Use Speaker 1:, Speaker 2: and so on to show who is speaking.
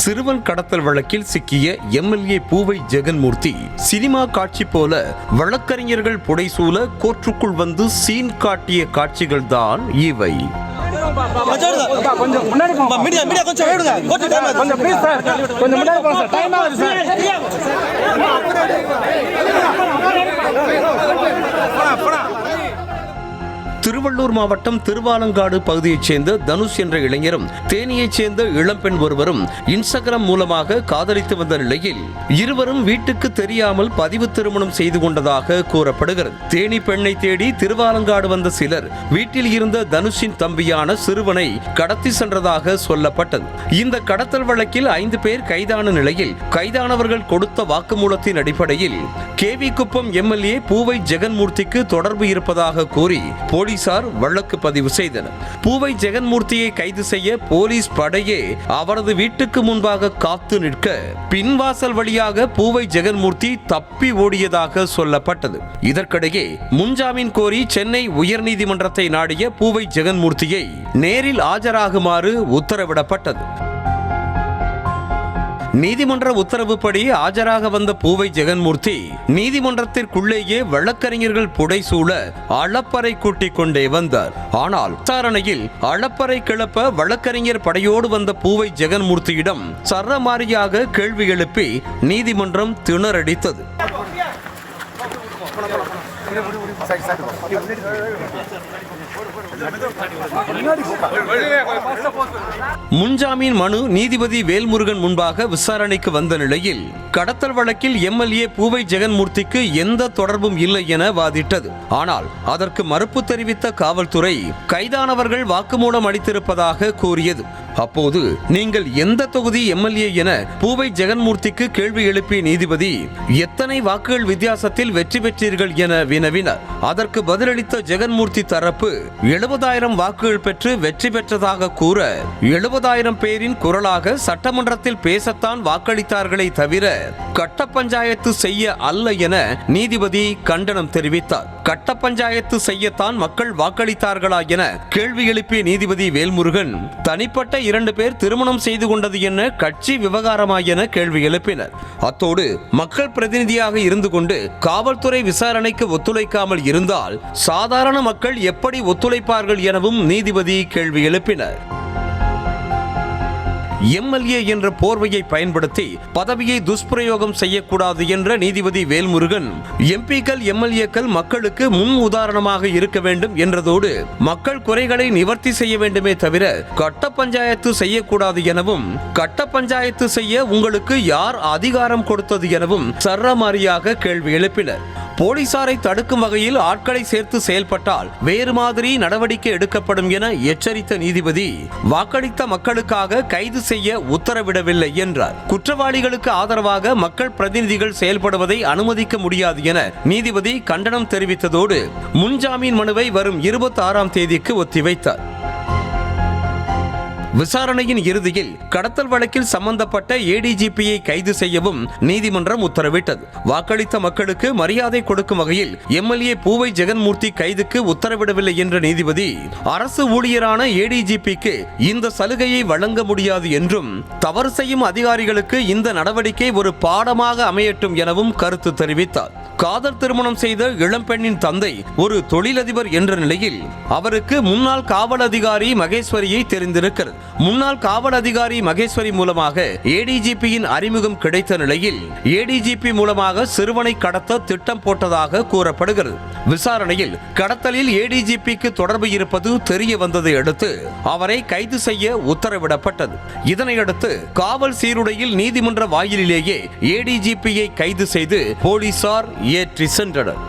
Speaker 1: சிறுவன் கடத்தல் வழக்கில் சிக்கிய எம்எல்ஏ பூவை ஜெகன்மூர்த்தி சினிமா காட்சி போல வழக்கறிஞர்கள் புடைசூழ கோர்ட்டுக்குள் வந்து சீன் காட்டிய காட்சிகள் தான் இவை. திருவள்ளூர் மாவட்டம் திருவாலங்காடு பகுதியைச் சேர்ந்த தனுஷ் என்ற இளைஞரும் தேனியைச் சேர்ந்த இளம்பெண் ஒருவரும் இன்ஸ்டாகிராம் மூலமாக காதலித்து வந்த நிலையில் இருவரும் வீட்டுக்கு தெரியாமல் பதிவு திருமணம் செய்து கொண்டதாக கூறப்படுகிறது. தேனி பெண்ணை தேடி திருவாலங்காடு வந்த சிலர் வீட்டில் இருந்த தனுஷின் தம்பியான சிறுவனை கடத்தி சென்றதாக சொல்லப்பட்டது. இந்த கடத்தல் வழக்கில் 5 பேர் கைதான நிலையில் கைதானவர்கள் கொடுத்த வாக்குமூலத்தின் அடிப்படையில் கேவி குப்பம் எம்எல்ஏ பூவை ஜெகன்மூர்த்திக்கு தொடர்பு இருப்பதாக கூறி போலீசார் வழக்கு பதிவு செய்தனர். பூவை ஜெகன்மூர்த்தியை கைது செய்ய போலீஸ் படையே அவரது வீட்டுக்கு முன்பாக காத்து நிற்க பின்வாசல் வழியாக பூவை ஜெகன்மூர்த்தி தப்பி ஓடியதாக சொல்லப்பட்டது. இதற்கிடையே முன்ஜாமீன் கோரி சென்னை உயர்நீதிமன்றத்தை நாடிய பூவை ஜெகன்மூர்த்தியை நேரில் ஆஜராகுமாறு உத்தரவிடப்பட்டது. நீதிமன்ற உத்தரவுப்படி ஆஜராக வந்த பூவை ஜெகன்மூர்த்தி நீதிமன்றத்திற்குள்ளேயே வழக்கறிஞர்கள் புடைசூழ அளப்பறை கூட்டிக் கொண்டே வந்தார். ஆனால் விசாரணையில் அளப்பறை கிளப்ப வழக்கறிஞர் படையோடு வந்த பூவை ஜெகன்மூர்த்தியிடம் சரமாரியாக கேள்வி எழுப்பி நீதிமன்றம் திணறடித்தது. முன்ஜாமீன் மனு நீதிபதி வேல்முருகன் முன்பாக விசாரணைக்கு வந்த நிலையில் கடத்தல் வழக்கில் எம்எல்ஏ பூவை ஜெகன்மூர்த்திக்கு எந்த தொடர்பும் இல்லை என வாதிட்டது. ஆனால் அதற்கு மறுப்பு தெரிவித்த காவல்துறை கைதானவர்கள் வாக்குமூலம் அளித்திருப்பதாக கூறியது. அப்போது நீங்கள் எந்த தொகுதி எம்எல்ஏ என பூவை ஜெகன்மூர்த்திக்கு கேள்வி எழுப்பிய நீதிபதி எத்தனை வாக்குகள் வித்தியாசத்தில் வெற்றி பெற்றீர்கள் என வினவினார். அதற்கு பதிலளித்த ஜெகன்மூர்த்தி தரப்பு 70,000 வாக்குகள் பெற்று வெற்றி பெற்றதாக கூற 70,000 பேரின் குரலாக சட்டமன்றத்தில் பேசத்தான் வாக்களித்தார்களே தவிர கட்ட பஞ்சாயத்து செய்ய அல்ல என நீதிபதி கண்டனம் தெரிவித்தார். கட்ட பஞ்சாயத்து செய்யத்தான் மக்கள் வாக்களித்தார்களா என கேள்வி எழுப்பிய நீதிபதி வேல்முருகன் தனிப்பட்ட 2 பேர் திருமணம் செய்து கொண்டது என்ன கட்சி விவகாரமா என கேள்வி எழுப்பினர். அத்தோடு மக்கள் பிரதிநிதியாக இருந்து கொண்டு காவல்துறை விசாரணைக்கு ஒத்துழைக்காமல் இருந்தால் சாதாரண மக்கள் எப்படி ஒத்துழைப்பார்கள் எனவும் நீதிபதி கேள்வி எழுப்பினர். எம்எல்ஏ என்ற போர்வையை பயன்படுத்தி பதவியை துஷ்பிரயோகம் செய்யக்கூடாது என்ற நீதிபதி வேல்முருகன் எம்பிக்கள் எம்எல்ஏக்கள் மக்களுக்கு முன் உதாரணமாக இருக்க வேண்டும் என்றதோடு மக்கள் குறைகளை நிவர்த்தி செய்ய வேண்டுமே தவிர கட்ட பஞ்சாயத்து செய்யக்கூடாது எனவும் கட்ட பஞ்சாயத்து செய்ய உங்களுக்கு யார் அதிகாரம் கொடுத்தது எனவும் சரமாரியாக கேள்வி எழுப்பினர். போலீசாரை தடுக்கும் வகையில் ஆட்களை சேர்த்து செயல்பட்டால் வேறு மாதிரி நடவடிக்கை எடுக்கப்படும் என எச்சரித்த நீதிபதி வாக்களித்த மக்களுக்காக கைது செய்ய உத்தரவிடவில்லை என்றார். குற்றவாளிகளுக்கு ஆதரவாக மக்கள் பிரதிநிதிகள் செயல்படுவதை அனுமதிக்க முடியாது என நீதிபதி கண்டனம் தெரிவித்ததோடு முன்ஜாமீன் மனுவை வரும் 26ஆம் தேதிக்கு ஒத்திவைத்தார். விசாரணையின் இறுதியில் கடத்தல் வழக்கில் சம்பந்தப்பட்ட ஏடிஜிபியை கைது செய்யவும் நீதிமன்றம் உத்தரவிட்டது. வாக்களித்த மக்களுக்கு மரியாதை கொடுக்கும் வகையில் எம்எல்ஏ பூவை ஜெகன்மூர்த்தி கைதுக்கு உத்தரவிடவில்லை என்ற நீதிபதி அரசு ஊழியரான ஏடிஜிபிக்கு இந்த சலுகையை வழங்க முடியாது என்றும் தவறு செய்யும் அதிகாரிகளுக்கு இந்த நடவடிக்கை ஒரு பாடமாக அமையட்டும் எனவும் கருத்து தெரிவித்தார். காதல் திருமணம் செய்த இளம்பெண்ணின் தந்தை ஒரு தொழிலதிபர் என்ற நிலையில் அவருக்கு முன்னாள் காவல் அதிகாரி மகேஸ்வரியை தெரிந்திருக்கிறது. முன்னாள் காவல் அதிகாரி மகேஸ்வரி மூலமாக ஏடிஜிபியின் அறிமுகம் கிடைத்த நிலையில் ஏடிஜிபி மூலமாக சிறுவனை கடத்த திட்டம் போட்டதாக கூறப்படுகிறது. விசாரணையில் கடத்தலில் ஏடிஜிபிக்கு தொடர்பு இருப்பது தெரிய வந்ததை அடுத்து அவரை கைது செய்ய உத்தரவிடப்பட்டது. இதனையடுத்து காவல் சீருடையில் நீதிமன்ற வாயிலிலேயே ஏடிஜிபியை கைது செய்து போலீசார் ஏற்றி சென்றனர்.